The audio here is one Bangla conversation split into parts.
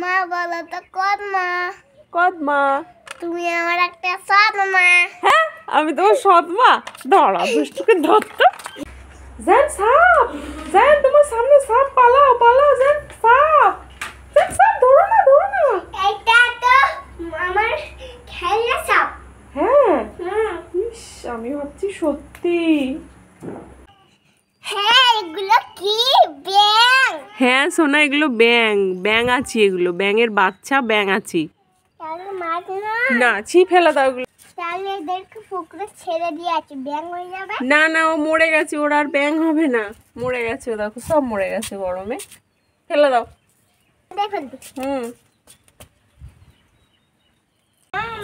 মা বলো তো কদমা। কদমা তুমি আমার একটা সৎ মা। হ্যাঁ আমি তোমার সৎ মা। দাঁড়া দুষ্টুকে ধরতো। জান সাপ, জান তোমার সামনে সাপ, পালাও পালাও জান, সাপ জান, সাপ ধরো না ধরো না। এটা তো আমার খেলনা সাপ। হ্যাঁ ইস আমি ভাবছি সত্যি। হ্যাঁ এগুলো কি ব্যাং? হ্যাঁ সোনা এগুলো ব্যাং, ব্যাং আছি, এগুলো ব্যাঙের বাচ্চা, ব্যাং আছি। তাহলে মাছ না। না ছি ফেলে দাও এগুলো। তাহলে এদেরকে পুকুরে ছেড়ে দিয়ে আছে, ব্যাং হয়ে যাবে। না না ও মরে গেছে, ওর আর ব্যাং হবে না, মরে গেছে, ও দেখো সব মরে গেছে গরমে, ফেলে দাও। দেখুন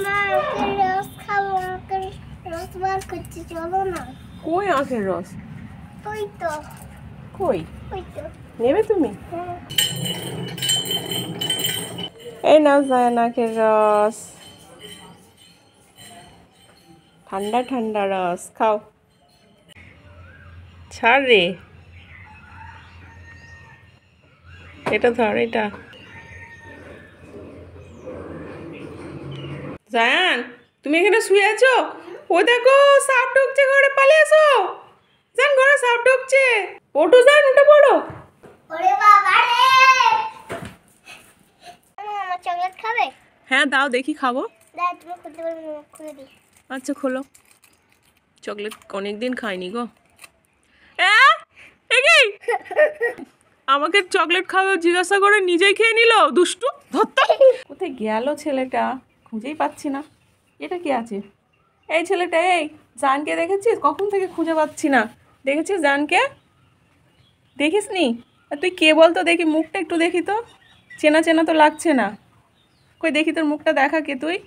মা ওকে রস খাবো, ওকে রস বার করছি, চলো না। কই আখের রস? ওই তো কই ওই তো। নেবে তুমি? হ্যাঁ। এই নাও জায়ান আখের রস, ঠান্ডা ঠান্ডা রস খাও। ছাড় রে, এটা ধর, এটা জায়ান তুমি এখানে শুয়ে আছো? ও দেখো সাপ ঢুকছে ঘরে, পালিয়ে এসো। জান ঘরে সাপ ঢুকছে, ওঠো জান, উঠে পড়ো। ওরে বাবা রে, আমার চকলেট খাবে? হ্যাঁ দাও দেখি, খাবো। দাও তুমি খুলতে পারবে না, খুলে দিই। আচ্ছা খোলো, চকলেট অনেকদিন খাইনি গো। আমাকে চকলেট খাবে জিজ্ঞাসা করে নিজেই খেয়ে নিল, দুষ্টু ধরতো। কোথায় গেল ছেলেটা, খুঁজেই পাচ্ছি না। এটা কি আছে? এই ছেলেটা, এই জানকে দেখেছিস? কখন থেকে খুঁজে পাচ্ছি না। দেখেছিস জানকে? দেখিস নি? আর তুই কে বলতো দেখি, মুখটা একটু দেখি তো, চেনা চেনা তো লাগছে না। কই দেখি তোর মুখটা দেখা, কে তুই?